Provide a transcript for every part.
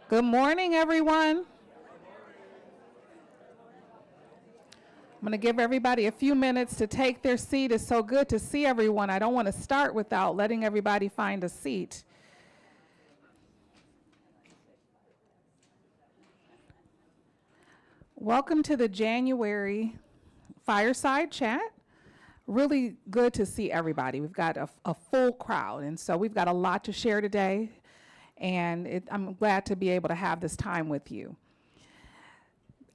Good morning, everyone. I'm going to give everybody a few minutes to take their seat. It's so good to see everyone. I don't want to start without letting everybody find a seat. Welcome to the January Fireside Chat. Really good to see everybody. We've got a full crowd, and so we've got a lot to share today, and I'm glad to be able to have this time with you.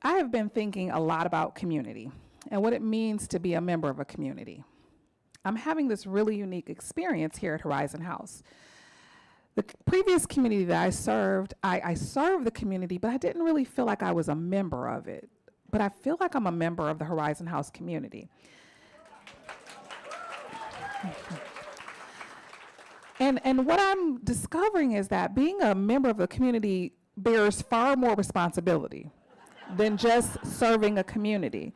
I have been thinking a lot about community and what it means to be a member of a community. I'm having this really unique experience here at Horizon House. The previous community that I served the community, but I didn't really feel like I was a member of it. But I feel like I'm a member of the Horizon House community. And what I'm discovering is that being a member of the community bears far more responsibility than just serving a community.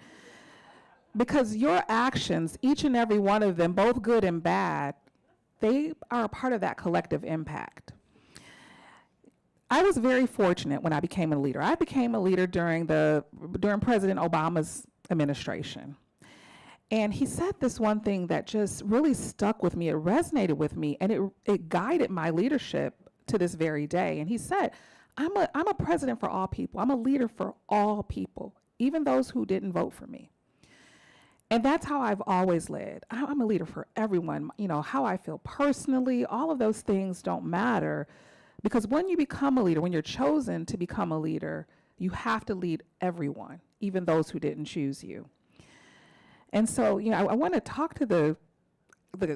Because your actions, each and every one of them, both good and bad, they are a part of that collective impact. I was very fortunate when I became a leader. I became a leader during President Obama's administration. And he said this one thing that just really stuck with me. It resonated with me, and it guided my leadership to this very day. And he said, I'm a president for all people. I'm a leader for all people, even those who didn't vote for me. And that's how I've always led. I'm a leader for everyone. You know, how I feel personally, all of those things don't matter, because when you become a leader, when you're chosen to become a leader, you have to lead everyone, even those who didn't choose you. And so, you know, I want to talk to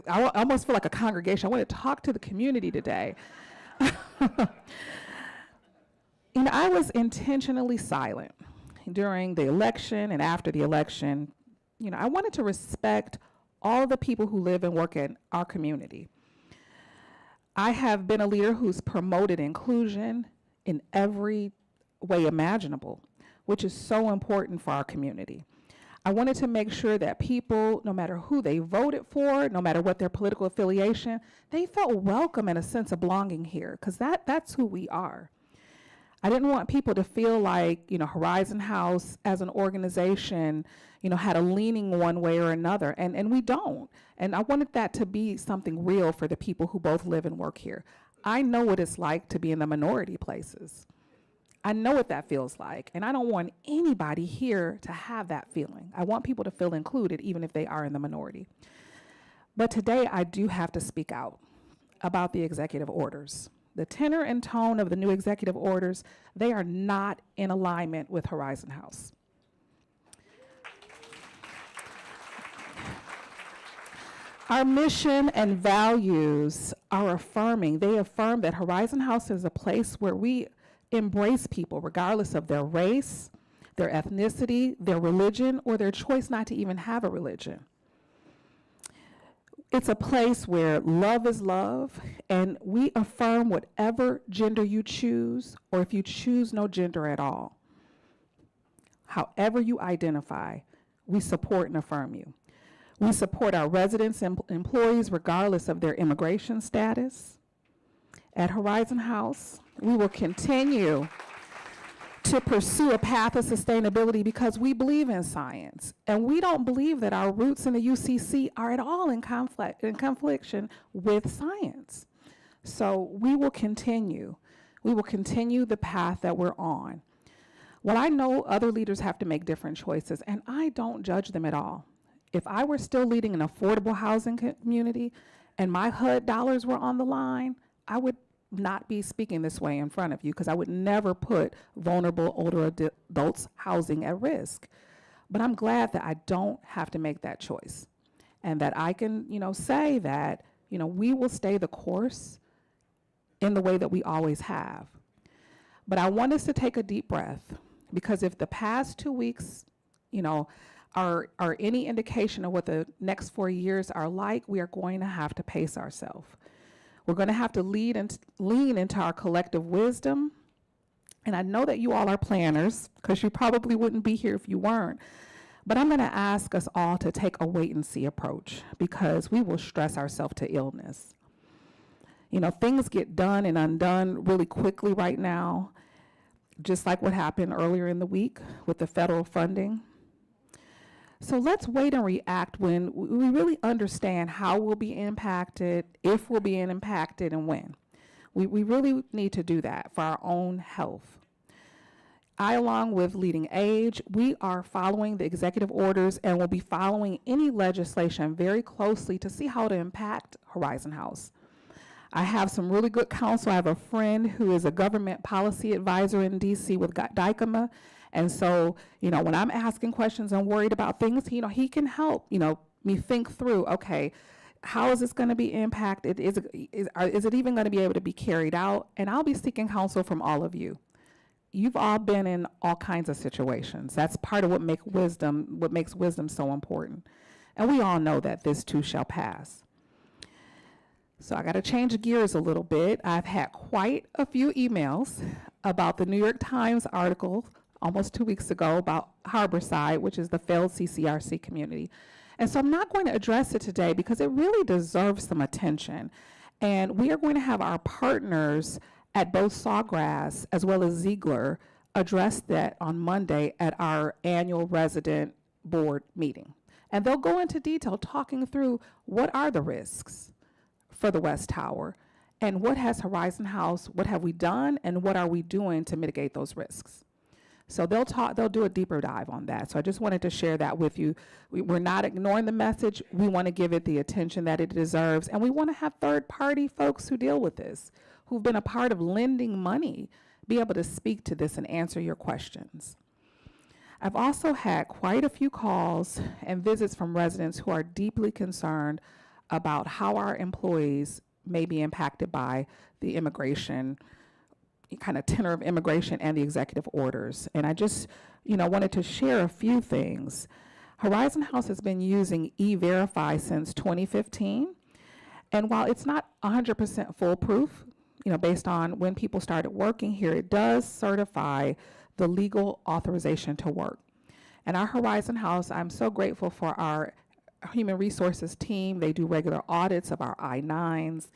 I almost feel like a congregation. I want to talk to the community today. You know, I was intentionally silent during the election and after the election. You know, I wanted to respect all the people who live and work in our community. I have been a leader who's promoted inclusion in every way imaginable, which is so important for our community. I wanted to make sure that people, no matter who they voted for, no matter what their political affiliation, they felt welcome and a sense of belonging here, because that's who we are. I didn't want people to feel like, you know, Horizon House as an organization, you know, had a leaning one way or another, and we don't. And I wanted that to be something real for the people who both live and work here. I know what it's like to be in the minority places. I know what that feels like, and I don't want anybody here to have that feeling. I want people to feel included, even if they are in the minority. But today, I do have to speak out about the executive orders. The tenor and tone of the new executive orders, they are not in alignment with Horizon House. Our mission and values are affirming. They affirm that Horizon House is a place where we embrace people regardless of their race, their ethnicity, their religion, or their choice not to even have a religion. It's a place where love is love, and we affirm whatever gender you choose, or if you choose no gender at all. However you identify, we support and affirm you. We support our residents and employees regardless of their immigration status. At Horizon House, we will continue to pursue a path of sustainability because we believe in science, and we don't believe that our roots in the UCC are at all in confliction with science. So we will continue the path that we're on. Well, I know other leaders have to make different choices, and I don't judge them at all. If I were still leading an affordable housing community and my HUD dollars were on the line, I would not be speaking this way in front of you, because I would never put vulnerable older adults' housing at risk. But I'm glad that I don't have to make that choice, and that I can, you know, say that, you know, we will stay the course in the way that we always have. But I want us to take a deep breath, because if the past 2 weeks, you know, are any indication of what the next 4 years are like, we are going to have to pace ourselves. We're going to have to lean into our collective wisdom. And I know that you all are planners, because you probably wouldn't be here if you weren't. But I'm going to ask us all to take a wait-and-see approach, because we will stress ourselves to illness. You know, things get done and undone really quickly right now. just like what happened earlier in the week with the federal funding. So let's wait and react when we really understand how we'll be impacted, if we'll be impacted, and when. We really need to do that for our own health. I, along with Leading Age, we are following the executive orders and will be following any legislation very closely to see how to impact Horizon House. I have some really good counsel. I have a friend who is a government policy advisor in DC with DICOMA. And so, when I'm asking questions and worried about things, he can help, me think through, okay, how is this going to be impacted? Is it even going to be able to be carried out? And I'll be seeking counsel from all of you. You've all been in all kinds of situations. That's part of what makes wisdom so important. And we all know that this too shall pass. So I got to change gears a little bit. I've had quite a few emails about the New York Times article almost 2 weeks ago about Harborside, which is the failed CCRC community. And so I'm not going to address it today because it really deserves some attention. And we are going to have our partners at both Sawgrass as well as Ziegler address that on Monday at our annual resident board meeting. And they'll go into detail talking through what are the risks for the West Tower and what has Horizon House, what have we done, and what are we doing to mitigate those risks. So they'll do a deeper dive on that. So I just wanted to share that with you. We're not ignoring the message. We want to give it the attention that it deserves. And we want to have third-party folks who deal with this, who've been a part of lending money, be able to speak to this and answer your questions. I've also had quite a few calls and visits from residents who are deeply concerned about how our employees may be impacted by the immigration kind of tenor of immigration and the executive orders. And I just, wanted to share a few things. Horizon House has been using E-Verify since 2015. And while it's not 100% foolproof, based on when people started working here, it does certify the legal authorization to work. And our Horizon House, I'm so grateful for our human resources team. They do regular audits of our I-9s.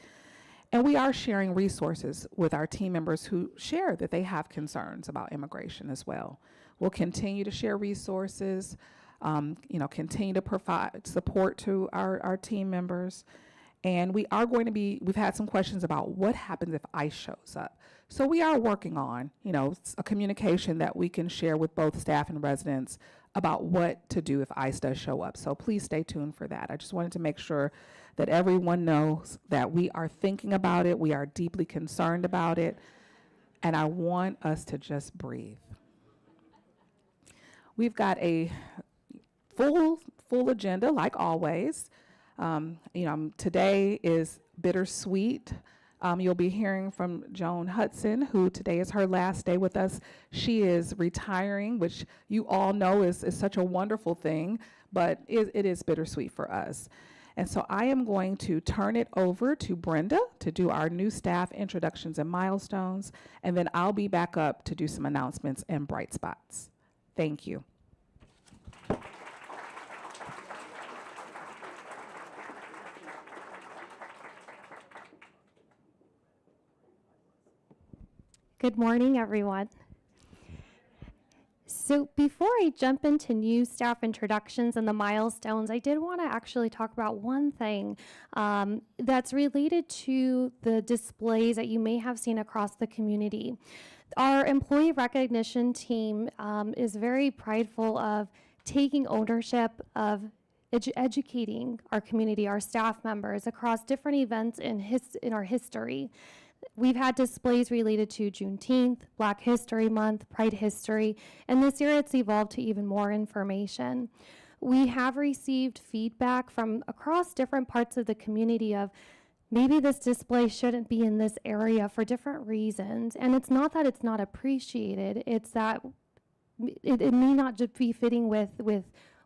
And we are sharing resources with our team members who share that they have concerns about immigration as well. We'll continue to share resources, continue to provide support to our team members. And we've had some questions about what happens if ICE shows up. So we are working on, a communication that we can share with both staff and residents about what to do if ICE does show up. So please stay tuned for that. I just wanted to make sure that everyone knows that we are thinking about it, we are deeply concerned about it, and I want us to just breathe. We've got a full agenda, like always. Today is bittersweet. You'll be hearing from Joan Hudson, who today is her last day with us. She is retiring, which you all know is such a wonderful thing, but it is bittersweet for us. And so I am going to turn it over to Brenda to do our new staff introductions and milestones, and then I'll be back up to do some announcements and bright spots. Thank you. Good morning, everyone. So before I jump into new staff introductions and the milestones, I did want to actually talk about one thing that's related to the displays that you may have seen across the community. Our employee recognition team is very prideful of taking ownership of educating our community, our staff members, across different events in our history. We've had displays related to Juneteenth, Black History Month, Pride History, and this year it's evolved to even more information. We have received feedback from across different parts of the community of maybe this display shouldn't be in this area for different reasons. And it's not that it's not appreciated, it's that it may not just be fitting with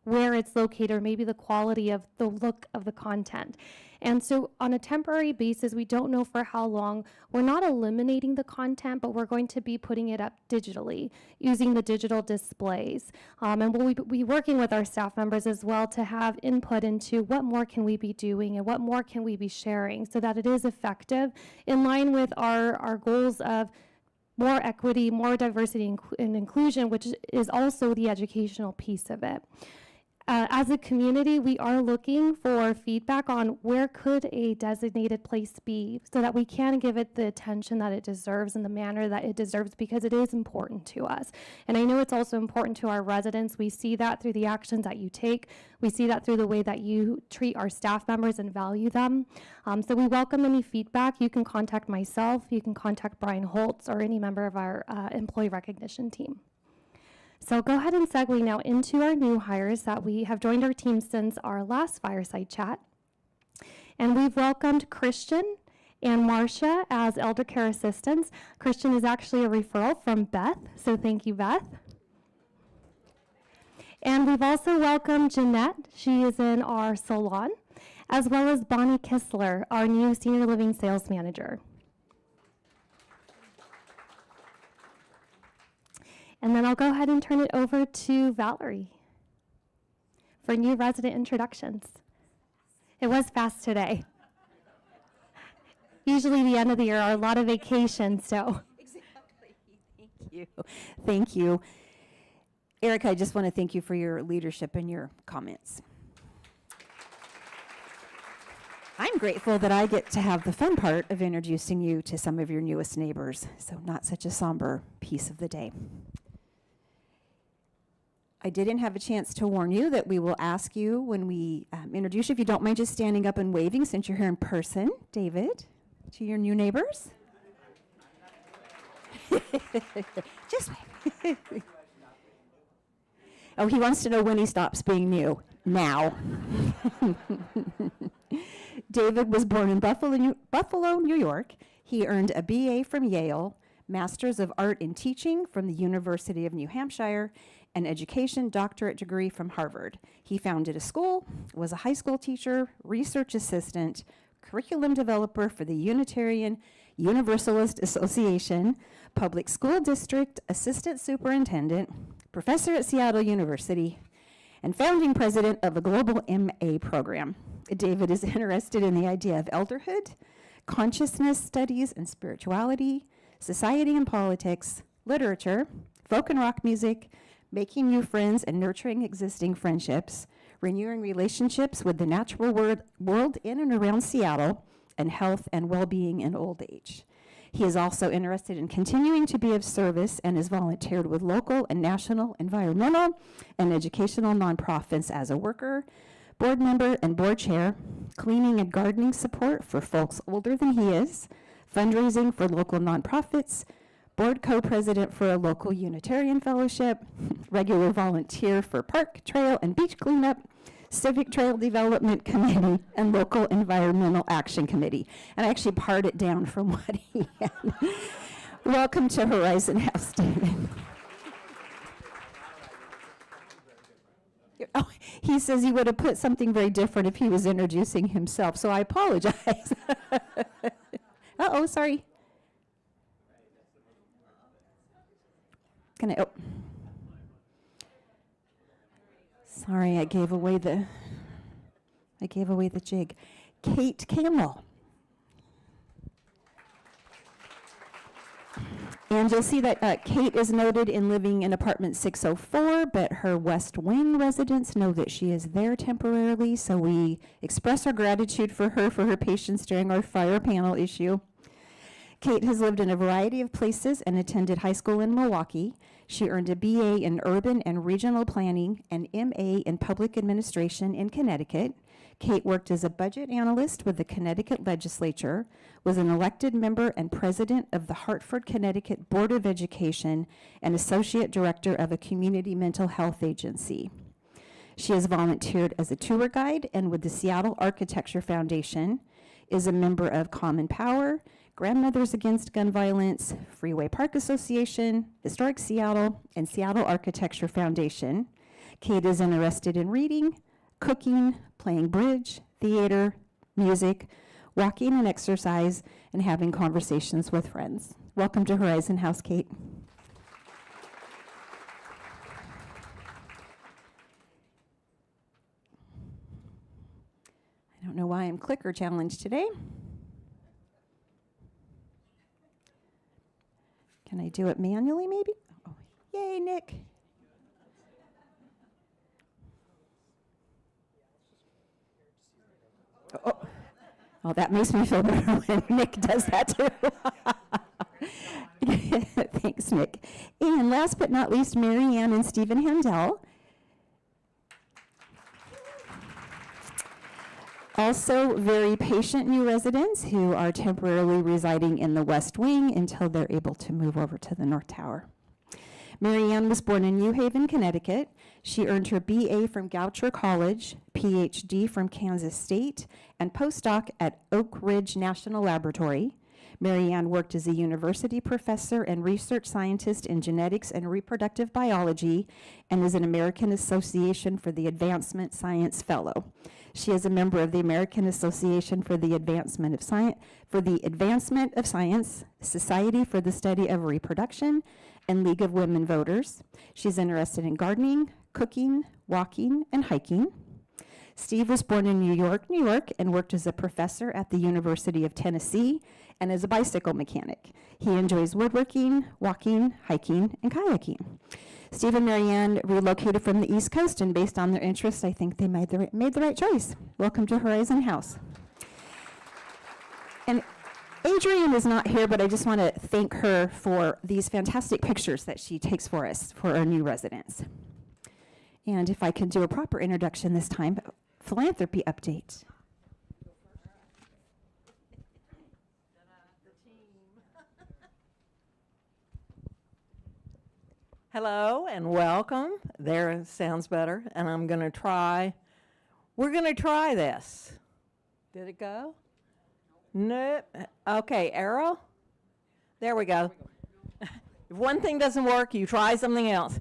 where it's located or maybe the quality of the look of the content. And so on a temporary basis, we don't know for how long, we're not eliminating the content, but we're going to be putting it up digitally using the digital displays. And we'll be working with our staff members as well to have input into what more can we be doing and what more can we be sharing so that it is effective in line with our goals of more equity, more diversity and inclusion, which is also the educational piece of it. As a community, we are looking for feedback on where could a designated place be so that we can give it the attention that it deserves in the manner that it deserves, because it is important to us. And I know it's also important to our residents. We see that through the actions that you take. We see that through the way that you treat our staff members and value them. So we welcome any feedback. You can contact myself. You can contact Brian Holtz or any member of our employee recognition team. So I'll go ahead and segue now into our new hires that we have joined our team since our last Fireside Chat. And we've welcomed Christian and Marcia as elder care assistants. Christian is actually a referral from Beth, so thank you, Beth. And we've also welcomed Jeanette. She is in our salon, as well as Bonnie Kistler, our new senior living sales manager. And then I'll go ahead and turn it over to Valerie for new resident introductions. It was fast today. Usually the end of the year are a lot of vacations, so. Exactly. Thank you. Thank you. Erica, I just want to thank you for your leadership and your comments. I'm grateful that I get to have the fun part of introducing you to some of your newest neighbors, so not such a somber piece of the day. I didn't have a chance to warn you that we will ask you when we introduce you, if you don't mind just standing up and waving since you're here in person, David, to your new neighbors. Just wave. Oh, he wants to know when he stops being new. Now. David was born in Buffalo, New York. He earned a BA from Yale, Masters of Art in Teaching from the University of New Hampshire, an education doctorate degree from Harvard. He founded a school, was a high school teacher, research assistant, curriculum developer for the Unitarian Universalist Association, public school district assistant superintendent, professor at Seattle University, and founding president of a global MA program. David is interested in the idea of elderhood, consciousness studies and spirituality, society and politics, literature, folk and rock music, making new friends and nurturing existing friendships, renewing relationships with the natural world in and around Seattle, and health and well-being in old age. He is also interested in continuing to be of service and has volunteered with local and national environmental and educational nonprofits as a worker, board member and board chair, cleaning and gardening support for folks older than he is, fundraising for local nonprofits, board co-president for a local Unitarian fellowship, regular volunteer for park, trail, and beach cleanup, civic trail development committee, and local environmental action committee. And I actually pared it down from what he had. Welcome to Horizon House, David. Oh, he says he would have put something very different if he was introducing himself, so I apologize. Uh-oh, sorry. Can I, oh. Sorry, I gave away the jig. Kate Campbell. And you'll see that Kate is noted in living in apartment 604, but her West Wing residents know that she is there temporarily, so we express our gratitude for her patience during our fire panel issue. Kate has lived in a variety of places and attended high school in Milwaukee. She earned a BA in urban and regional planning and MA in public administration in Connecticut. Kate worked as a budget analyst with the Connecticut legislature, was an elected member and president of the Hartford, Connecticut Board of Education, and associate director of a community mental health agency. She has volunteered as a tour guide and with the Seattle Architecture Foundation, is a member of Common Power, Grandmothers Against Gun Violence, Freeway Park Association, Historic Seattle, and Seattle Architecture Foundation. Kate is interested in reading, cooking, playing bridge, theater, music, walking and exercise, and having conversations with friends. Welcome to Horizon House, Kate. I don't know why I'm clicker challenged today. Can I do it manually, maybe? Oh, yay, Nick. Oh, that makes me feel better when Nick does that too. Thanks, Nick. And last but not least, Mary Ann and Stephen Handel. Also, very patient new residents who are temporarily residing in the West Wing until they're able to move over to the North Tower. Mary Ann was born in New Haven, Connecticut. She earned her BA from Goucher College, PhD from Kansas State, and postdoc at Oak Ridge National Laboratory. Mary Ann worked as a university professor and research scientist in genetics and reproductive biology and is an American Association for the Advancement Science Fellow. She is a member of the American Association for the Advancement of Science, Society for the Study of Reproduction, and League of Women Voters. She's interested in gardening, cooking, walking, and hiking. Steve was born in New York, and worked as a professor at the University of Tennessee and as a bicycle mechanic. He enjoys woodworking, walking, hiking, and kayaking. Steve and Mary Ann relocated from the East Coast, and based on their interests, I think they made the right choice. Welcome to Horizon House. And Adrienne is not here, but I just want to thank her for these fantastic pictures that she takes for us, for our new residents. And if I can do a proper introduction this time, philanthropy update. Hello and welcome. There, it sounds better. And we're going to try this. Did it go? Nope. Okay, arrow. There we go. If one thing doesn't work, you try something else.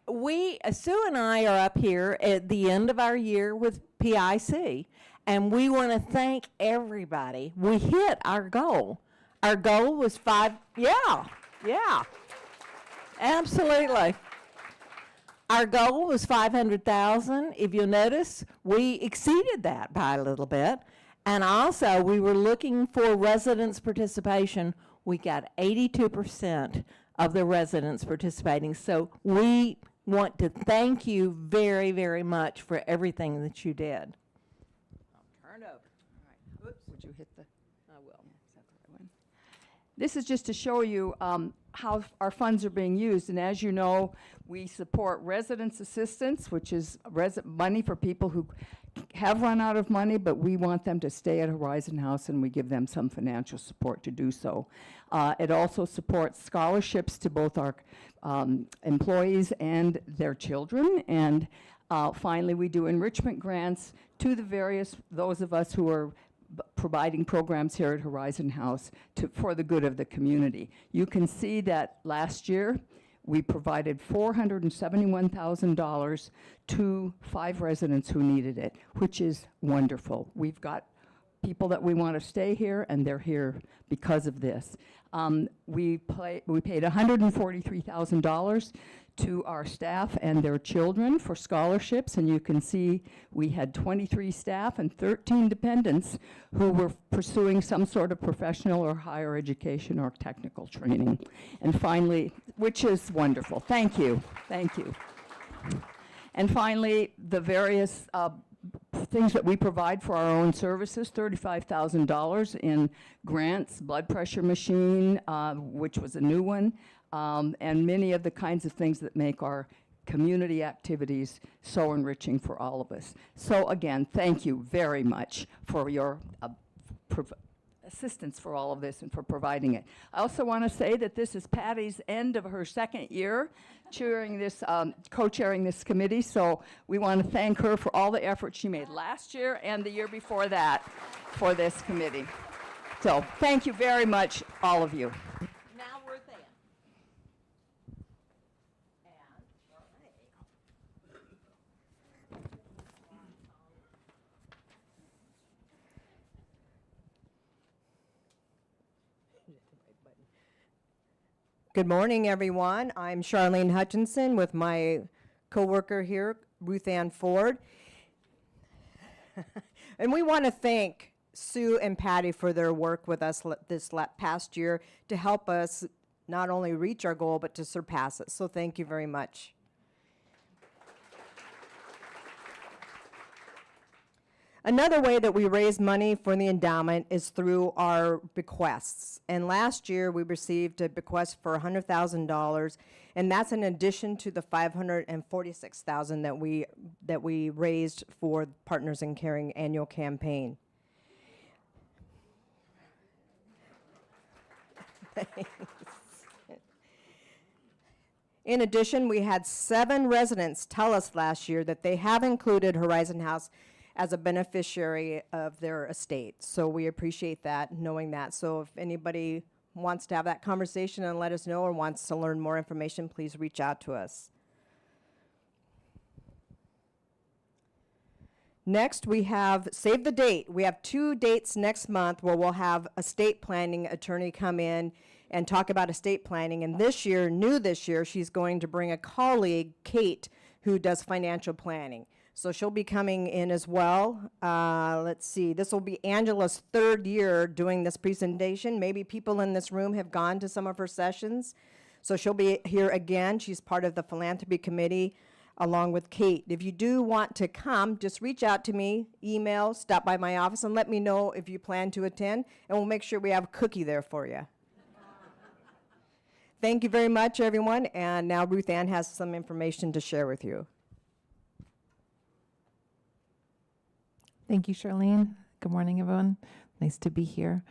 Sue and I are up here at the end of our year with PIC, and we want to thank everybody. We hit our goal. Our goal was yeah. Absolutely. Our goal was $500,000. If you'll notice, we exceeded that by a little bit. And also, we were looking for residents' participation. We got 82% of the residents participating. So we want to thank you very, very much for everything that you did. I'll turn over. All right. Oops, would you hit the? I will. Is that the right one? This is just to show you how our funds are being used. And as you know, we support residence assistance, which is money for people who have run out of money, but we want them to stay at Horizon House, and we give them some financial support to do so. It also supports scholarships to both our employees and their children. And finally, we do enrichment grants to those of us who are providing programs here at Horizon House for the good of the community. You can see that last year we provided $471,000 to 5 residents who needed it, which is wonderful. We've got people that we want to stay here, and they're here because of this. We paid $143,000 to our staff and their children for scholarships, and you can see we had 23 staff and 13 dependents who were pursuing some sort of professional or higher education or technical training. And finally, which is wonderful. Thank you. Thank you. And finally, the various things that we provide for our own services, $35,000 in grants, blood pressure machine, which was a new one, and many of the kinds of things that make our community activities so enriching for all of us. So again, thank you very much for your assistance for all of this and for providing it. I also want to say that this is Patty's end of her second year chairing this, co-chairing this committee, so we want to thank her for all the effort she made last year and the year before that for this committee. So thank you very much, all of you. Now we're there. Good morning, everyone. I'm Charlene Hutchinson with my coworker here, Ruth Ann Ford. And we want to thank Sue and Patty for their work with us this past year to help us not only reach our goal, but to surpass it. So thank you very much. Another way that we raise money for the endowment is through our bequests. And last year, we received a bequest for $100,000, and that's in addition to the $546,000 that we raised for Partners in Caring annual campaign. In addition, we had 7 residents tell us last year that they have included Horizon House as a beneficiary of their estate. So we appreciate that, knowing that. So if anybody wants to have that conversation and let us know, or wants to learn more information, please reach out to us. Next, we have, save the date. We have 2 dates next month where we'll have a estate planning attorney come in and talk about estate planning. And this year, new this year, she's going to bring a colleague, Kate, who does financial planning. So she'll be coming in as well. Let's see, this will be Angela's 3rd year doing this presentation. Maybe people in this room have gone to some of her sessions. So she'll be here again. She's part of the philanthropy committee along with Kate. If you do want to come, just reach out to me, email, stop by my office, and let me know if you plan to attend, and we'll make sure we have a cookie there for you. Thank you very much, everyone, and now Ruth Ann has some information to share with you. Thank you, Charlene. Good morning, everyone. Nice to be here.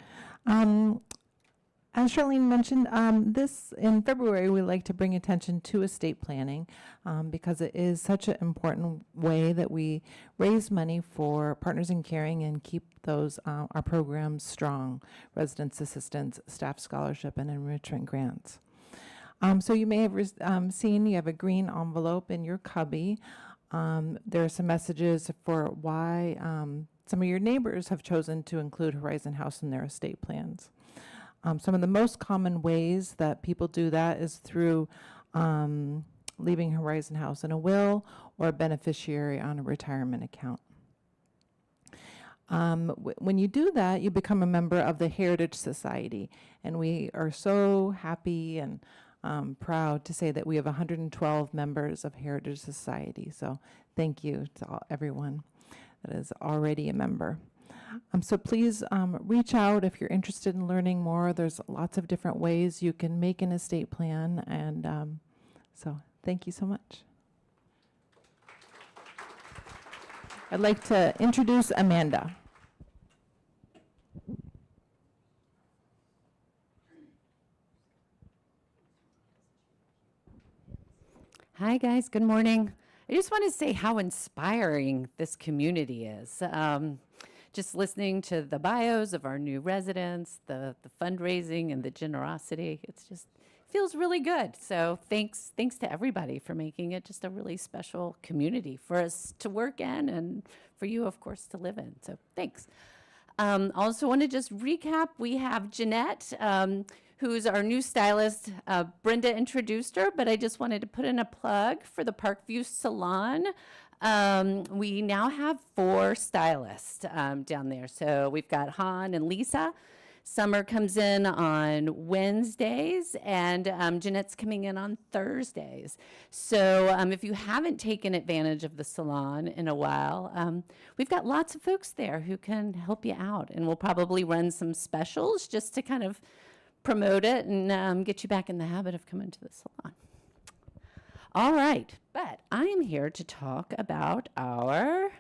As Charlene mentioned, this in February, we like to bring attention to estate planning because it is such an important way that we raise money for Partners in Caring and keep those our programs strong: residence assistance, staff scholarship, and enrichment grants. So you may have seen you have a green envelope in your cubby. There are some messages for why some of your neighbors have chosen to include Horizon House in their estate plans. Some of the most common ways that people do that is through leaving Horizon House in a will or a beneficiary on a retirement account. When you do that, you become a member of the Heritage Society, and we are so happy and proud to say that we have 112 members of Heritage Society. So thank you to everyone that is already a member. So please reach out if you're interested in learning more. There's lots of different ways you can make an estate plan, and so thank you so much. I'd like to introduce Amanda. Hi, guys. Good morning. I just want to say how inspiring this community is. Just listening to the bios of our new residents, the fundraising and the generosity, it's just feels really good. So thanks to everybody for making it just a really special community for us to work in and for you, of course, to live in. So thanks. Also want to just recap. We have Jeanette, who's our new stylist. Brenda introduced her, but I just wanted to put in a plug for the Parkview Salon. We now have 4 stylists down there. So we've got Han and Lisa. Summer comes in on Wednesdays, and Jeanette's coming in on Thursdays. So if you haven't taken advantage of the salon in a while, we've got lots of folks there who can help you out. And we'll probably run some specials just to kind of promote it and get you back in the habit of coming to the salon. All right, but I am here to talk about our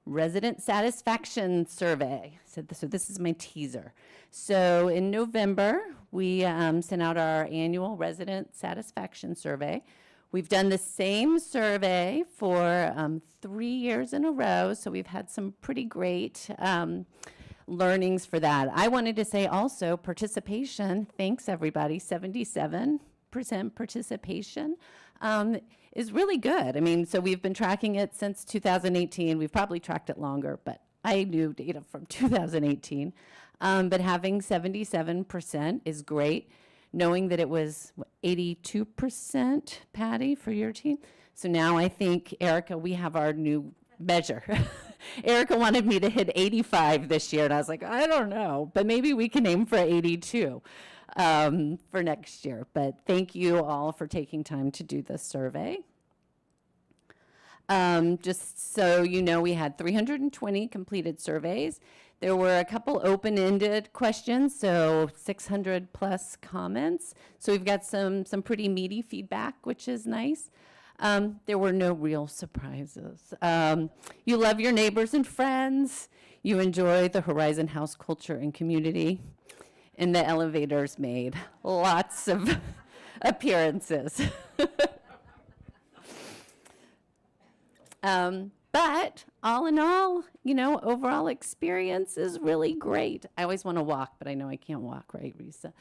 resident satisfaction survey. So this is my teaser. So in November, we sent out our annual resident satisfaction survey. We've done the same survey for 3 years in a row, so we've had some pretty great learnings for that. I wanted to say also participation. Thanks, everybody. 77% participation is really good. I mean, so we've been tracking it since 2018. We've probably tracked it longer, but I knew data from 2018. But having 77% is great. Knowing that it was 82%, Patty, for your team. So now I think, Erica, we have our new measure. Erica wanted me to hit 85 this year, and I was like, I don't know, but maybe we can aim for 82. for next year. But thank you all for taking time to do this survey. Just so you know, we had 320 completed surveys. There were a couple open-ended questions, so 600 plus comments. So we've got some pretty meaty feedback, which is nice. There were no real surprises. You love your neighbors and friends. You enjoy the Horizon House culture and community. And the elevators made lots of appearances. But all in all, you know, overall experience is really great. I always want to walk, but I know I can't walk, right, Risa?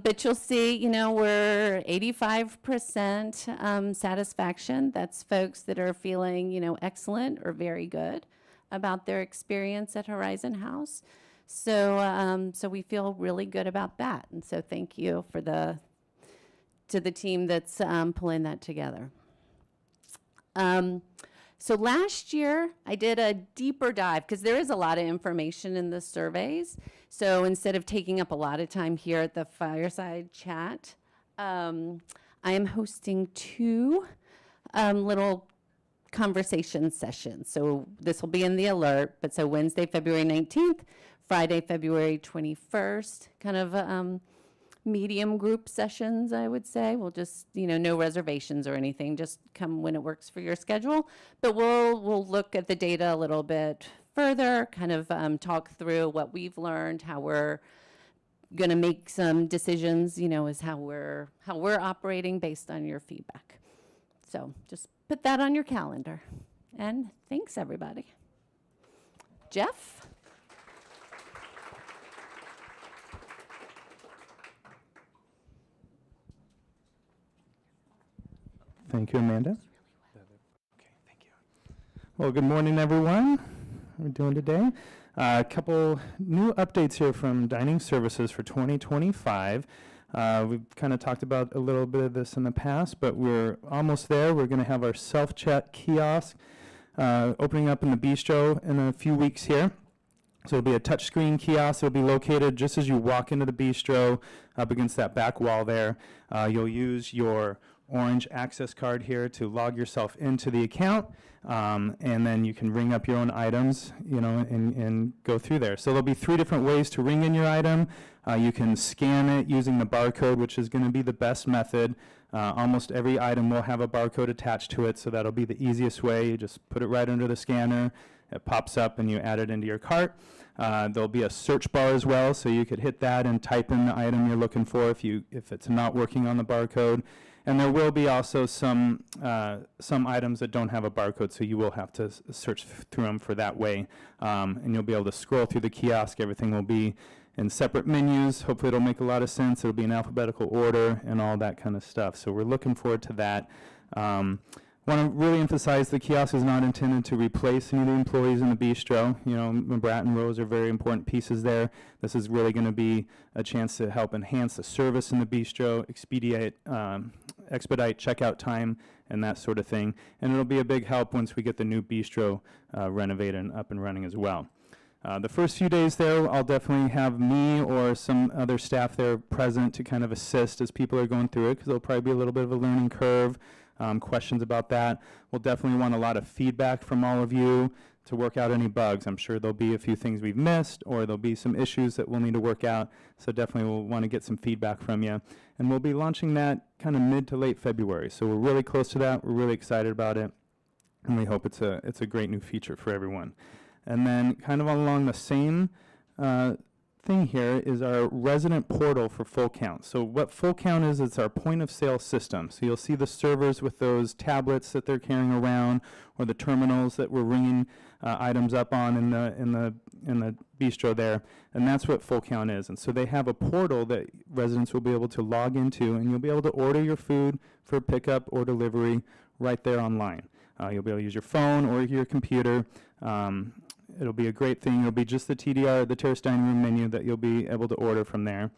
But you'll see, you know, we're 85% satisfaction. That's folks that are feeling, you know, excellent or very good about their experience at Horizon House. So, so we feel really good about that. And so thank you for to the team that's pulling that together. So last year, I did a deeper dive, because there is a lot of information in the surveys. So instead of taking up a lot of time here at the Fireside Chat, I am hosting 2 little conversation sessions. So this will be in the alert, but so Wednesday, February 19th, Friday, February 21st, kind of medium group sessions, I would say. We'll just, you know, no reservations or anything, just come when it works for your schedule. But we'll look at the data a little bit further, kind of talk through what we've learned, how we're going to make some decisions, you know, is how we're operating based on your feedback. So just put that on your calendar. And thanks, everybody. Jeff? Thank you, Amanda. Okay, thank you. Well, good morning, everyone. How are we doing today? A couple new updates here from dining services for 2025. We've kind of talked about a little bit of this in the past, but we're almost there. We're going to have our self-chat kiosk opening up in the bistro in a few weeks here. So it'll be a touchscreen kiosk. It'll be located just as you walk into the bistro up against that back wall there. You'll use your orange access card here to log yourself into the account, and then you can ring up your own items, you know, and go through there. So there'll be 3 different ways to ring in your item. You can scan it using the barcode, which is going to be the best method. Almost every item will have a barcode attached to it, so that'll be the easiest way. You just put it right under the scanner, it pops up, and you add it into your cart. There'll be a search bar as well, so you could hit that and type in the item you're looking for if it's not working on the barcode. And there will be also some items that don't have a barcode, so you will have to search through them for that way. And you'll be able to scroll through the kiosk. Everything will be in separate menus. Hopefully it'll make a lot of sense. It'll be in alphabetical order and all that kind of stuff. So we're looking forward to that. Want to really emphasize the kiosk is not intended to replace any of the employees in the bistro. You know, Brat and Rose are very important pieces there. This is really going to be a chance to help enhance the service in the bistro, expedite checkout time, and that sort of thing. And it'll be a big help once we get the new bistro renovated and up and running as well. The first few days there, I'll definitely have me or some other staff there present to kind of assist as people are going through it, because there'll probably be a little bit of a learning curve. Questions about that. We'll definitely want a lot of feedback from all of you to work out any bugs. I'm sure there'll be a few things we've missed, or there'll be some issues that we'll need to work out. So definitely we'll want to get some feedback from you. And we'll be launching that kind of mid to late February. So we're really close to that. We're really excited about it. And we hope it's a great new feature for everyone. And then kind of along the same thing here is our resident portal for Full Count. So what Full Count is, it's our point of sale system. So you'll see the servers with those tablets that they're carrying around, or the terminals that we're ringing items up on in the bistro there, and that's what Full Count is. And so they have a portal that residents will be able to log into, and you'll be able to order your food for pickup or delivery right there online. You'll be able to use your phone or your computer. It'll be a great thing. It'll be just the TDR, the Terrace Dining Room menu that you'll be able to order from there.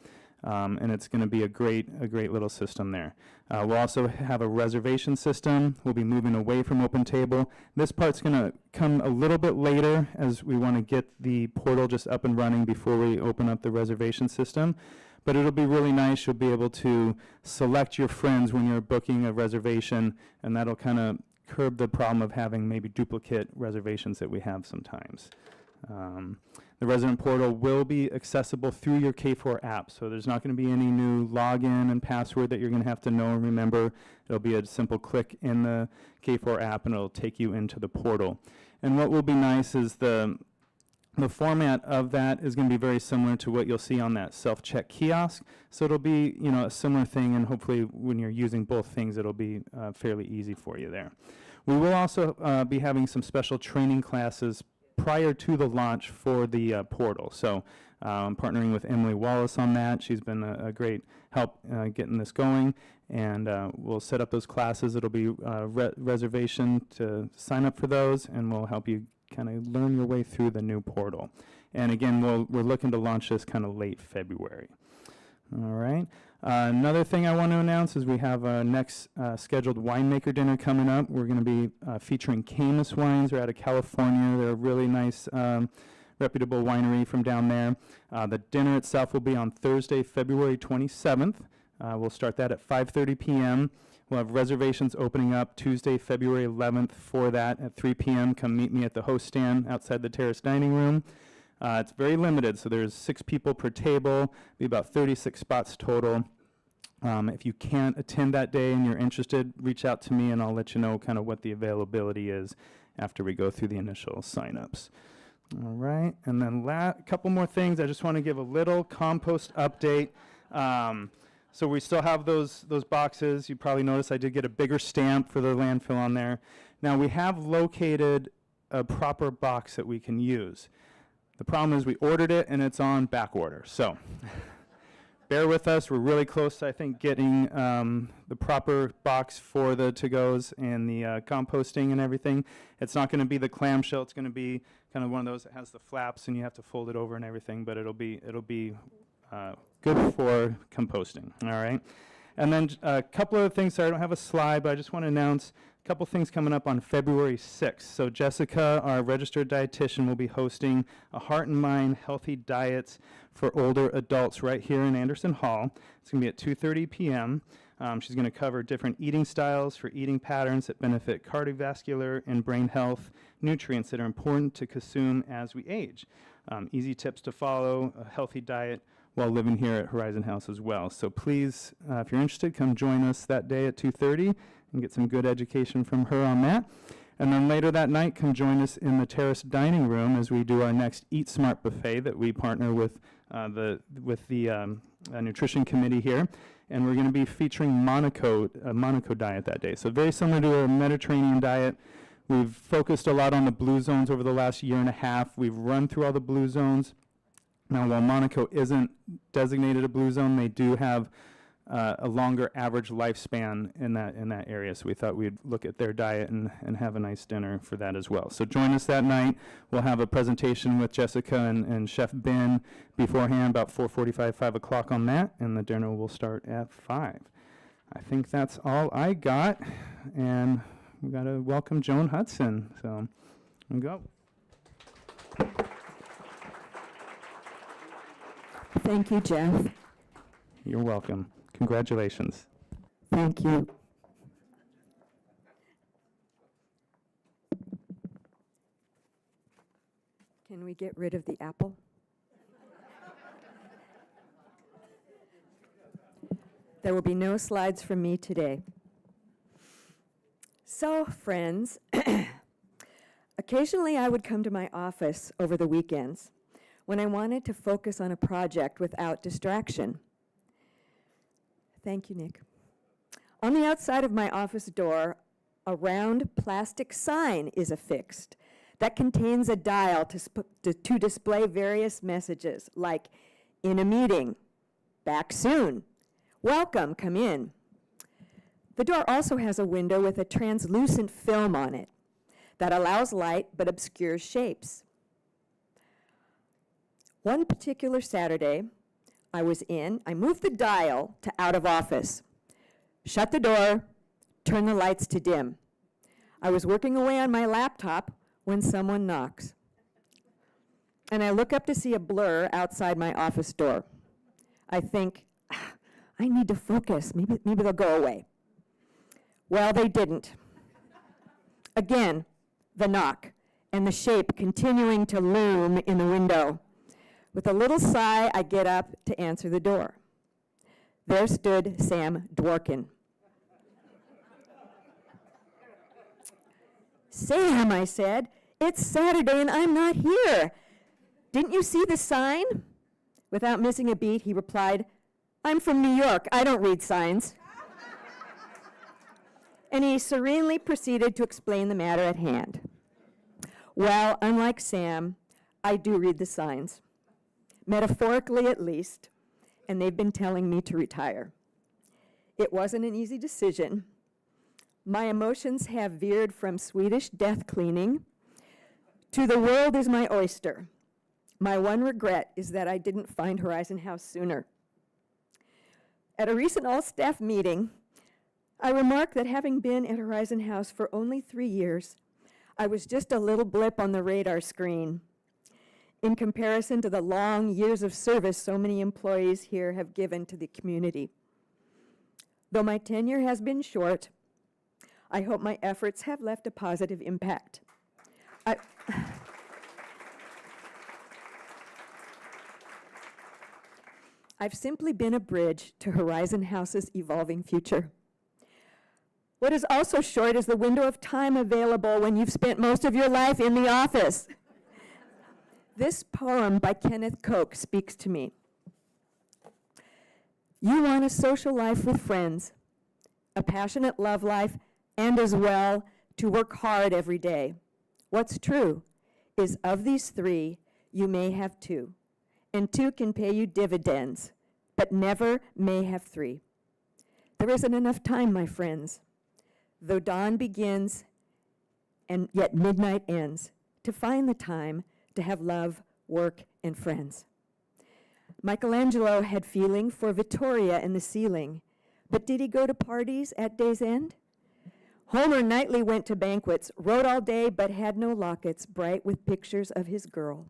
And it's going to be a great little system there. We'll also have a reservation system. We'll be moving away from Open Table. This part's going to come a little bit later, as we want to get the portal just up and running before we open up the reservation system. but it'll be really nice. You'll be able to select your friends when you're booking a reservation, and that'll kind of curb the problem of having maybe duplicate reservations that we have sometimes. The resident portal will be accessible through your K4 app, so there's not going to be any new login and password that you're going to have to know and remember. It'll be a simple click in the K4 app, and it'll take you into the portal. And what will be nice is the format of that is going to be very similar to what you'll see on that self-check kiosk. So it'll be, you know, a similar thing, and hopefully when you're using both things, it'll be fairly easy for you there. We will also be having some special training classes prior to the launch for the portal. So I'm partnering with Emily Wallace on that. She's been a great help getting this going, and we'll set up those classes. It'll be reservation to sign up for those, and we'll help you kind of learn your way through the new portal. And again, we're looking to launch this kind of late February. All right. Another thing I want to announce is we have a next scheduled winemaker dinner coming up. We're going to be featuring Camus Wines. They're out of California. They're a really nice, reputable winery from down there. The dinner itself will be on Thursday, February 27th. We'll start that at 5:30 p.m. We'll have reservations opening up Tuesday, February 11th for that at 3 p.m. Come meet me at the host stand outside the terrace dining room. It's very limited, so there's 6 people per table, be about 36 spots total. If you can't attend that day and you're interested, reach out to me and I'll let you know kind of what the availability is after we go through the initial signups. All right, and then a couple more things. I just want to give a little compost update. So we still have those boxes. You probably noticed I did get a bigger stamp for the landfill on there. Now we have located a proper box that we can use. The problem is we ordered it and it's on back order. So bear with us. We're really close to, I think, getting the proper box for the to-goes and the composting and everything. It's not going to be the clamshell. It's going to be kind of one of those that has the flaps and you have to fold it over and everything, but it'll be good for composting. All right. And then a couple other things. Sorry, I don't have a slide, but I just want to announce a couple things coming up on February 6th. So Jessica, our registered dietitian, will be hosting a Heart and Mind Healthy Diets for older adults right here in Anderson Hall. It's going to be at 2:30 p.m. She's going to cover different eating styles for eating patterns that benefit cardiovascular and brain health, nutrients that are important to consume as we age. Easy tips to follow, a healthy diet while living here at Horizon House as well. So please, if you're interested, come join us that day at 2:30 and get some good education from her on that. And then later that night, come join us in the terrace dining room as we do our next Eat Smart buffet that we partner with the nutrition committee here. And we're going to be featuring Monaco diet that day. So very similar to a Mediterranean diet. We've focused a lot on the blue zones over the last year and a half. We've run through all the blue zones. Now, while Monaco isn't designated a blue zone, they do have a longer average lifespan in that area. So we thought we'd look at their diet and have a nice dinner for that as well. So join us that night. We'll have a presentation with Jessica and Chef Ben beforehand, about 4:45, 5 o'clock on that, and the dinner will start at 5. I think that's all I got, and we got to welcome Joan Hudson. So, here we go. Thank you, Jeff. You're welcome. Congratulations. Thank you. Can we get rid of the apple? There will be no slides from me today. So, friends, occasionally I would come to my office over the weekends when I wanted to focus on a project without distraction. Thank you, Nick. On the outside of my office door, a round plastic sign is affixed that contains a dial to display various messages like, in a meeting, back soon, welcome, come in. The door also has a window with a translucent film on it that allows light but obscures shapes. One particular Saturday, I moved the dial to out of office, shut the door, turned the lights to dim. I was working away on my laptop when someone knocks. And I look up to see a blur outside my office door. I think, I need to focus. Maybe they'll go away. Well, they didn't. Again, the knock and the shape continuing to loom in the window. With a little sigh, I get up to answer the door. There stood Sam Dworkin. Sam, I said, it's Saturday and I'm not here. Didn't you see the sign? Without missing a beat, he replied, I'm from New York. I don't read signs. And he serenely proceeded to explain the matter at hand. Well, unlike Sam, I do read the signs, metaphorically at least, and they've been telling me to retire. It wasn't an easy decision. My emotions have veered from Swedish death cleaning to the world is my oyster. My one regret is that I didn't find Horizon House sooner. At a recent all-staff meeting, I remarked that having been at Horizon House for only 3 years, I was just a little blip on the radar screen in comparison to the long years of service so many employees here have given to the community. Though my tenure has been short, I hope my efforts have left a positive impact. I've simply been a bridge to Horizon House's evolving future. What is also short is the window of time available when you've spent most of your life in the office. This poem by Kenneth Koch speaks to me. You want a social life with friends, a passionate love life, and as well, to work hard every day. What's true is of these three, you may have two, and two can pay you dividends, but never may have three. There isn't enough time, my friends, though dawn begins and yet midnight ends, to find the time to have love, work, and friends. Michelangelo had feeling for Vittoria in the ceiling, but did he go to parties at day's end? Homer nightly went to banquets, wrote all day, but had no lockets bright with pictures of his girl.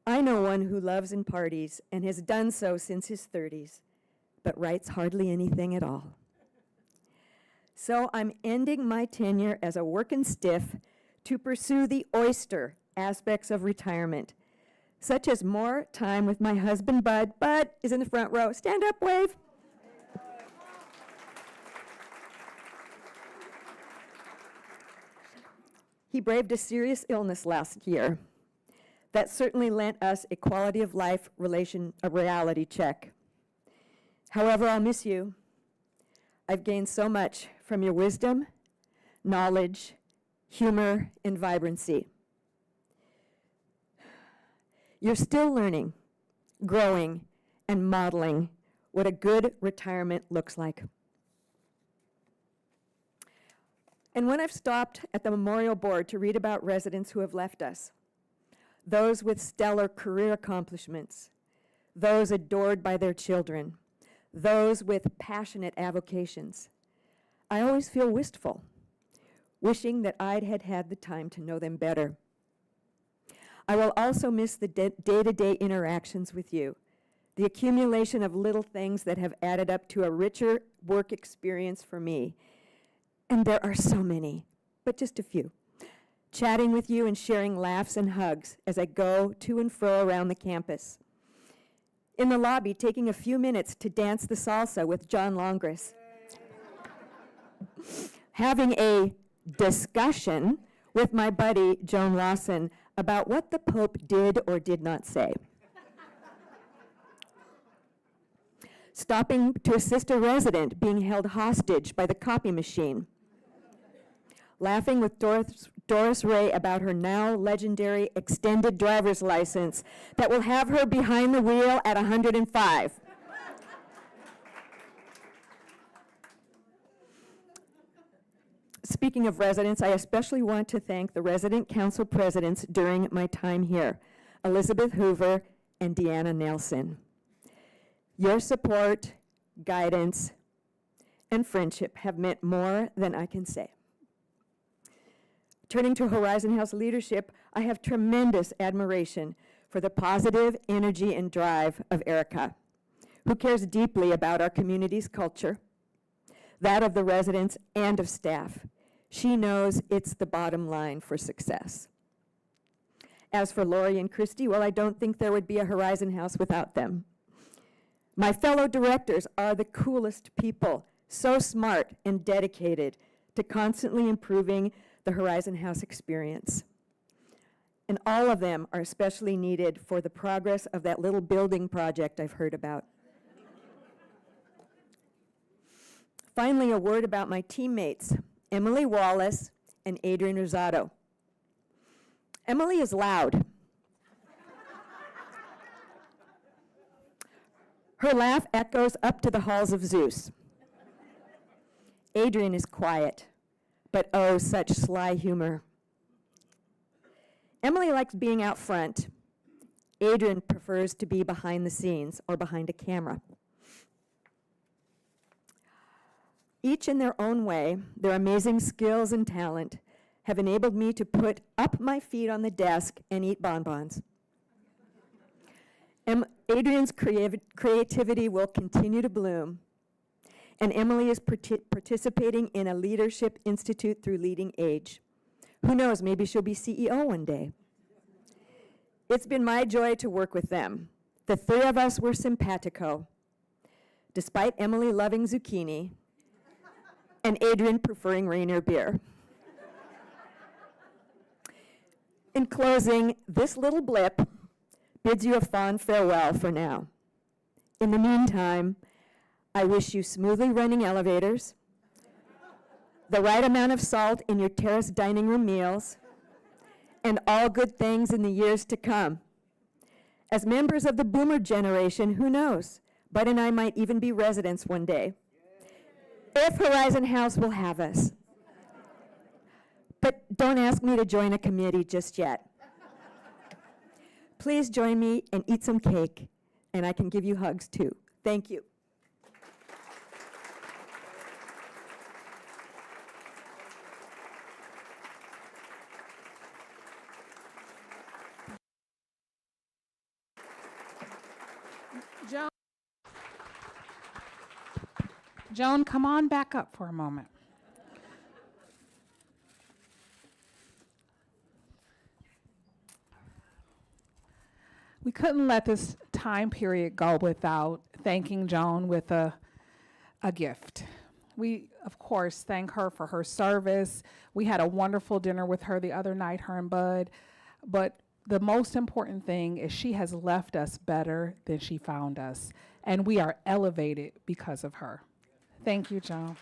I know one who loves in parties and has done so since his 30s, but writes hardly anything at all. So I'm ending my tenure as a workin' stiff to pursue the oyster aspects of retirement, such as more time with my husband, Bud. Bud is in the front row. Stand up, wave. He braved a serious illness last year. That certainly lent us a quality of life reality check. However, I'll miss you. I've gained so much from your wisdom, knowledge, humor, and vibrancy. You're still learning, growing, and modeling what a good retirement looks like. And when I've stopped at the memorial board to read about residents who have left us, those with stellar career accomplishments, those adored by their children, those with passionate avocations, I always feel wistful, wishing that I'd had the time to know them better. I will also miss the day-to-day interactions with you, the accumulation of little things that have added up to a richer work experience for me. And there are so many, but just a few. Chatting with you and sharing laughs and hugs as I go to and fro around the campus. In the lobby, taking a few minutes to dance the salsa with John Longris. Having a discussion with my buddy, Joan Lawson, about what the Pope did or did not say. Stopping to assist a resident being held hostage by the copy machine. Laughing with Doris Ray about her now legendary extended driver's license that will have her behind the wheel at 105. Speaking of residents, I especially want to thank the resident council presidents during my time here, Elizabeth Hoover and Deanna Nelson. Your support, guidance, and friendship have meant more than I can say. Turning to Horizon House leadership, I have tremendous admiration for the positive energy and drive of Erica, who cares deeply about our community's culture, that of the residents and of staff. She knows it's the bottom line for success. As for Lori and Christy, well, I don't think there would be a Horizon House without them. My fellow directors are the coolest people, so smart and dedicated to constantly improving the Horizon House experience. And all of them are especially needed for the progress of that little building project I've heard about. Finally, a word about my teammates, Emily Wallace and Adrian Rosado. Emily is loud. Her laugh echoes up to the halls of Zeus. Adrian is quiet, but oh, such sly humor. Emily likes being out front. Adrian prefers to be behind the scenes or behind a camera. Each in their own way, their amazing skills and talent have enabled me to put up my feet on the desk and eat bonbons. Adrian's creativity will continue to bloom, and Emily is participating in a leadership institute through Leading Age. Who knows, maybe she'll be CEO one day. It's been my joy to work with them. The three of us were simpatico, despite Emily loving zucchini and Adrian preferring Rainier beer. In closing, this little blip bids you a fond farewell for now. In the meantime, I wish you smoothly running elevators, the right amount of salt in your terrace dining room meals, and all good things in the years to come. As members of the boomer generation, who knows? Bud and I might even be residents one day, if Horizon House will have us. But don't ask me to join a committee just yet. Please join me and eat some cake, and I can give you hugs too. Thank you. Joan, come on back up for a moment. We couldn't let this time period go without thanking Joan with a gift. We, of course, thank her for her service. We had a wonderful dinner with her the other night, her and Bud. But the most important thing is she has left us better than she found us. And we are elevated because of her. Thank you, Joan.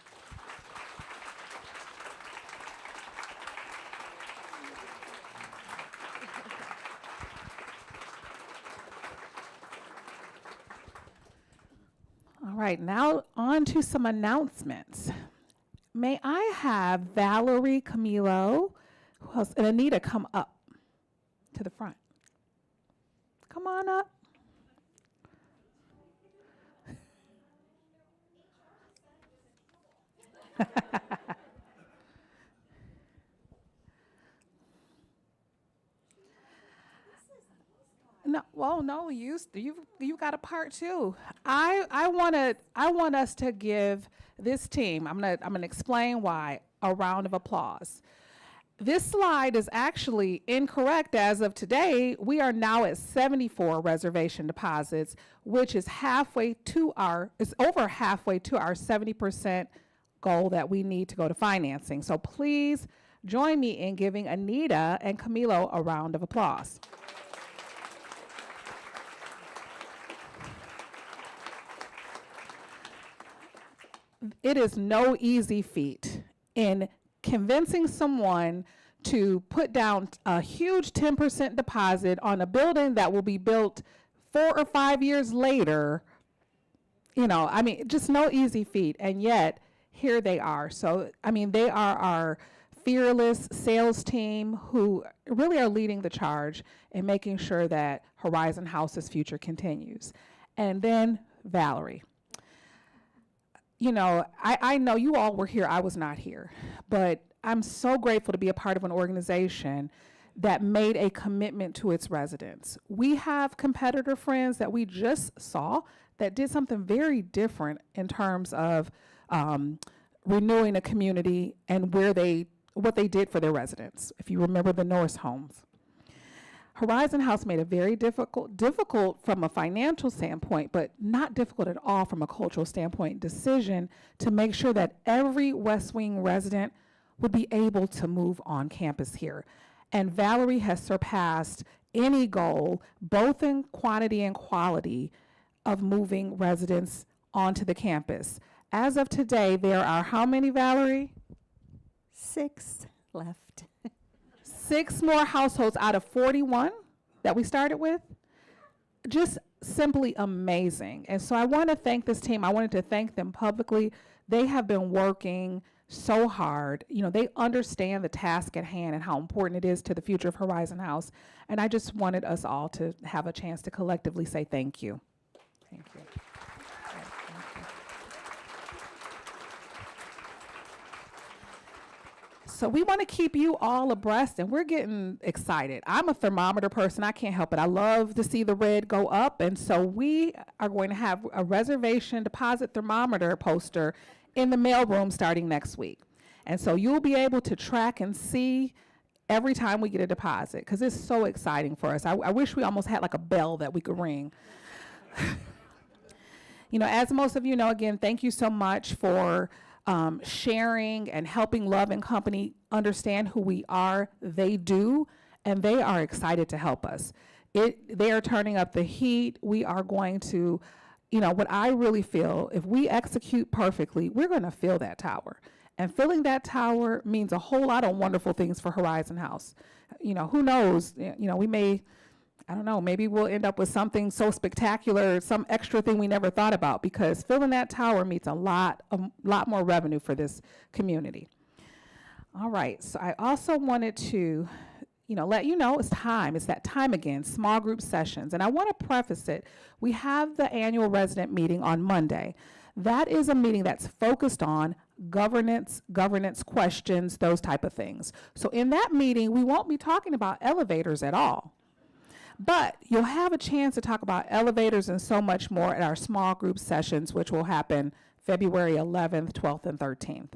All right, now on to some announcements. May I have Valerie Camilo, who else, and Anita come up to the front. Come on up. No, well, no, you got a part too. I want us to give this team. I'm gonna explain why. A round of applause. This slide is actually incorrect as of today. We are now at 74 reservation deposits, which is over halfway to our 70% goal that we need to go to financing. So please join me in giving Anita and Camilo a round of applause. It is no easy feat in convincing someone to put down a huge 10% deposit on a building that will be built 4 or 5 years later. You know, I mean, just no easy feat. And yet, here they are. So, I mean, they are our fearless sales team who really are leading the charge in making sure that Horizon House's future continues. And then Valerie. You know, I know you all were here. I was not here. But I'm so grateful to be a part of an organization that made a commitment to its residents. We have competitor friends that we just saw that did something very different in terms of renewing a community and what they did for their residents. If you remember the Norris homes. Horizon House made a very difficult from a financial standpoint, but not difficult at all from a cultural standpoint, decision to make sure that every West Wing resident would be able to move on campus here. And Valerie has surpassed any goal, both in quantity and quality, of moving residents onto the campus. As of today, there are how many, Valerie? 6 left. 6 more households out of 41 that we started with. Just simply amazing. And so I want to thank this team. I wanted to thank them publicly. They have been working so hard. You know, they understand the task at hand and how important it is to the future of Horizon House. And I just wanted us all to have a chance to collectively say thank you. Thank you. So we want to keep you all abreast, and we're getting excited. I'm a thermometer person. I can't help it. I love to see the red go up, and so we are going to have a reservation deposit thermometer poster in the mailroom starting next week. And so you'll be able to track and see every time we get a deposit, because it's so exciting for us. I wish we almost had like a bell that we could ring. You know, as most of you know, again, thank you so much for sharing and helping Love and Company understand who we are. They do, and they are excited to help us. They are turning up the heat. We are going to, you know, what I really feel, if we execute perfectly, we're going to fill that tower. And filling that tower means a whole lot of wonderful things for Horizon House. You know, who knows? You know, we may, I don't know, maybe we'll end up with something so spectacular, some extra thing we never thought about, because filling that tower means a lot more revenue for this community. All right, so I also wanted to, you know, let you know it's time. It's that time again, small group sessions. And I want to preface it. We have the annual resident meeting on Monday. That is a meeting that's focused on governance questions, those type of things. So in that meeting, we won't be talking about elevators at all. But you'll have a chance to talk about elevators and so much more at our small group sessions, which will happen February 11th, 12th, and 13th.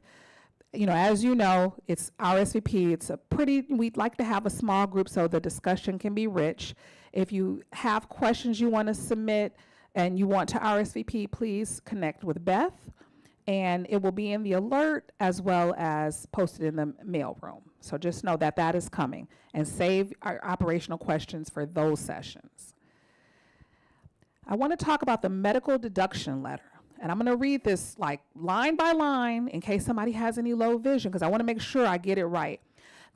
You know, as you know, it's RSVP. We'd like to have a small group so the discussion can be rich. If you have questions you want to submit and you want to RSVP, please connect with Beth. And it will be in the alert as well as posted in the mailroom. So just know that that is coming, and save our operational questions for those sessions. I want to talk about the medical deduction letter. And I'm going to read this like line by line in case somebody has any low vision, because I want to make sure I get it right.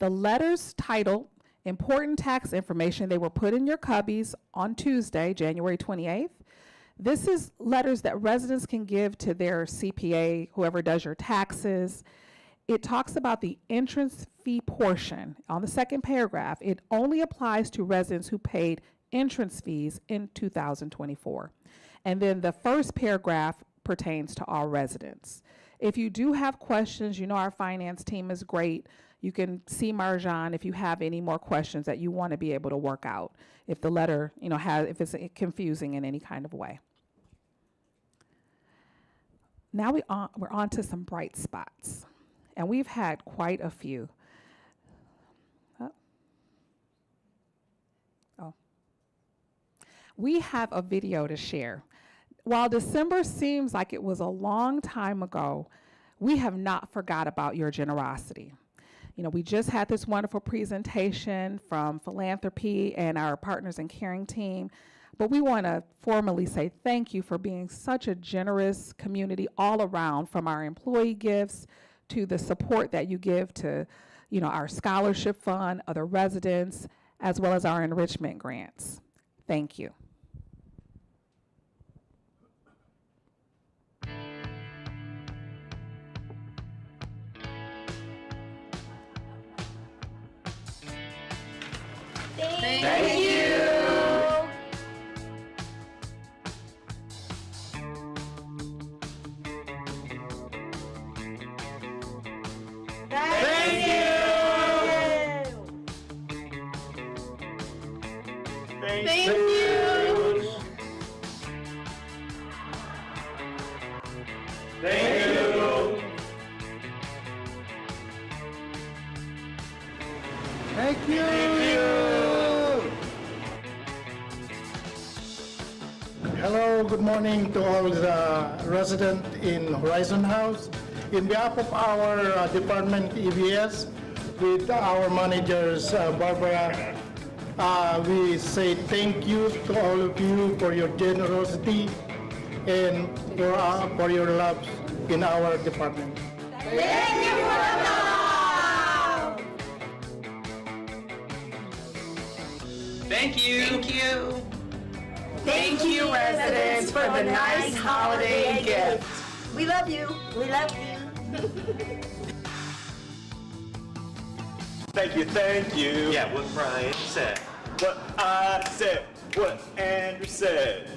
The letter's title, Important Tax Information, they were put in your cubbies on Tuesday, January 28th. This is letters that residents can give to their CPA, whoever does your taxes. It talks about the entrance fee portion. On the second paragraph, it only applies to residents who paid entrance fees in 2024. And then the first paragraph pertains to all residents. If you do have questions, you know our finance team is great. You can see Marjan if you have any more questions that you want to be able to work out, if the letter, you know, if it's confusing in any kind of way. Now we're on to some bright spots, and we've had quite a few. We have a video to share. While December seems like it was a long time ago, we have not forgot about your generosity. You know, we just had this wonderful presentation from Philanthropy and our Partners in Caring team, but we want to formally say thank you for being such a generous community all around, from our employee gifts to the support that you give to, you know, our scholarship fund, other residents, as well as our enrichment grants. Thank you. Thank you. Thank you. Thank you. Thank you. Hello, good morning to all the residents in Horizon House. In behalf of our department EVS, with our managers Barbara, we say thank you to all of you for your generosity and for your love in our department. Thank you for the love. Thank you. Thank you. Thank you, residents, for the nice holiday gift. We love you. We love you. Thank you. Yeah, what Brian said. What I said, what Andrew said.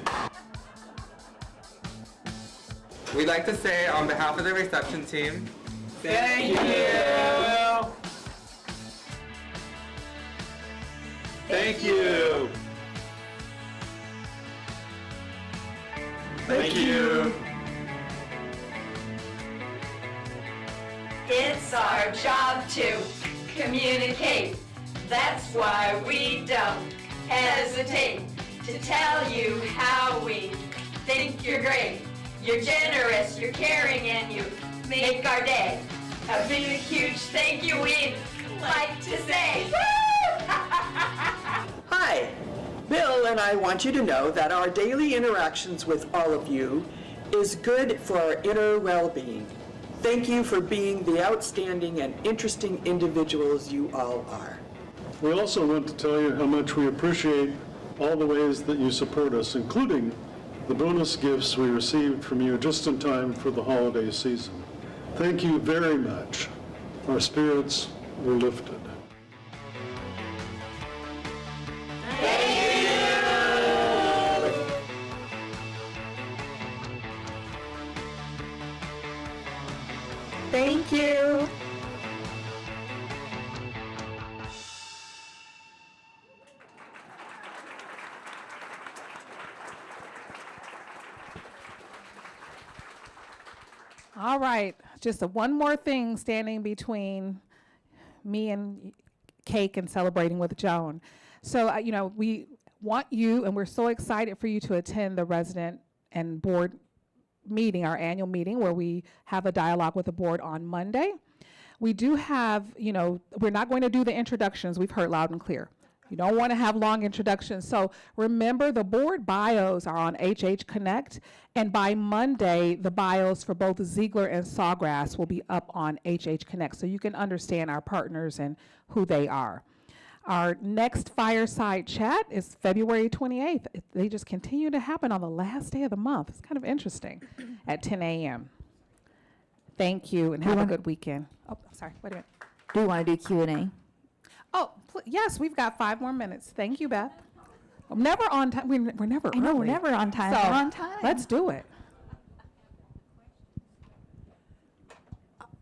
We'd like to say on behalf of the reception team, Thank you. Thank you. Thank you. It's our job to communicate. That's why we don't hesitate to tell you how we think you're great. You're generous, you're caring, and you make our day. A big, huge thank you we'd like to say. Hi, Bill and I want you to know that our daily interactions with all of you is good for our inner well-being. Thank you for being the outstanding and interesting individuals you all are. We also want to tell you how much we appreciate all the ways that you support us, including the bonus gifts we received from you just in time for the holiday season. Thank you very much. Our spirits were lifted. Thank you. All right, just one more thing standing between me and cake and celebrating with Joan. So, we want you, and we're so excited for you to attend the resident and board meeting, our annual meeting, where we have a dialogue with the board on Monday. We do have, we're not going to do the introductions. We've heard loud and clear. You don't want to have long introductions. So remember, the board bios are on HH Connect, and by Monday, the bios for both Ziegler and Sawgrass will be up on HH Connect, so you can understand our partners and who they are. Our next Fireside Chat is February 28th. They just continue to happen on the last day of the month. It's kind of interesting, at 10 a.m. Thank you, and have a good weekend. Oh, sorry, wait a minute. Do you want to do Q&A? Oh, yes, we've got 5 more minutes. Thank you, Beth. I'm never on time. We're never I know, we're early. never on time. So We're on time. let's do it.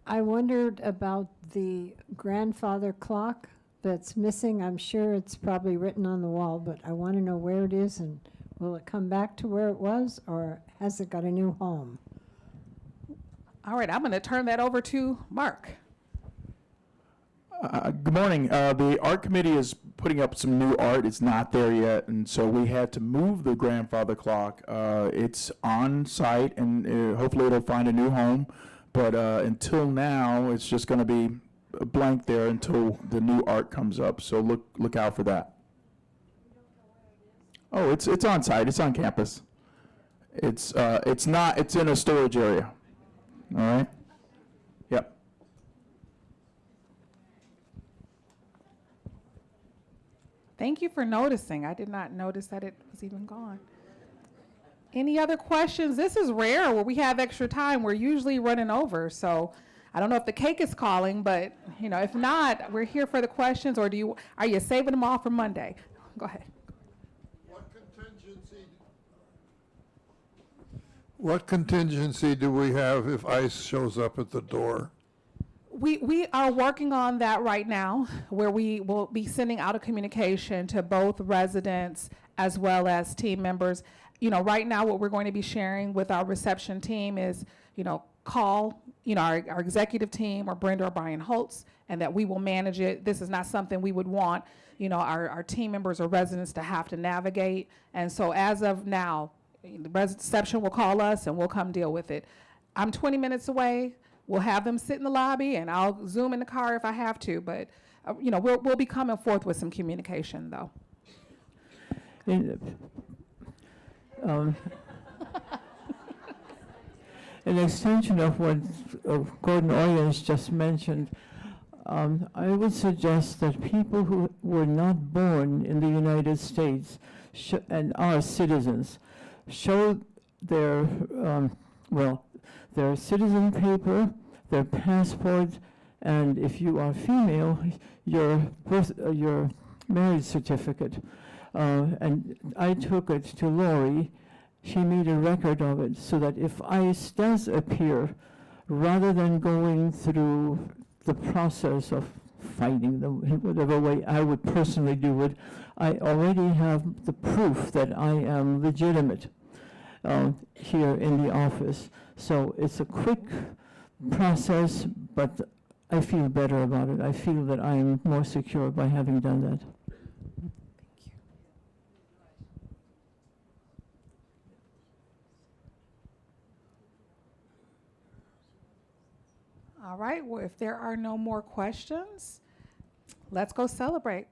I wondered about the grandfather clock that's missing. I'm sure it's probably written on the wall, but I want to know where it is, and will it come back to where it was, or has it got a new home? All right, I'm going to turn that over to Mark. Good morning. The art committee is putting up some new art. It's not there yet, and so we had to move the grandfather clock. It's on site, and hopefully it'll find a new home. But until now, it's just going to be blank there until the new art comes up. So look out for that. Oh, it's on site. It's on campus. It's not. It's in a storage area. All right. Yep. Thank you for noticing. I did not notice that it was even gone. Any other questions? This is rare where we have extra time. We're usually running over, so I don't know if the cake is calling, but if not, we're here for the questions. Or are you saving them all for Monday? Go ahead. What contingency do we have if ICE shows up at the door? We are working on that right now, where we will be sending out a communication to both residents as well as team members. right now what we're going to be sharing with our reception team is, call, our executive team or Brenda or Brian Holtz, and that we will manage it. This is not something we would want, our team members or residents to have to navigate. And so as of now, the reception will call us and we'll come deal with it. I'm 20 minutes away. We'll have them sit in the lobby and I'll Zoom in the car if I have to, but we'll be coming forth with some communication though. An extension of what Gordon Oyens just mentioned, I would suggest that people who were not born in the United States and are citizens show their, their citizen paper, their passport, and if you are female, your marriage certificate. And I took it to Lori. She made a record of it so that if ICE does appear, rather than going through the process of fighting them in whatever way I would personally do it, I already have the proof that I am legitimate here in the office. So it's a quick process, but I feel better about it. I feel that I'm more secure by having done that. All right, well, if there are no more questions, let's go celebrate.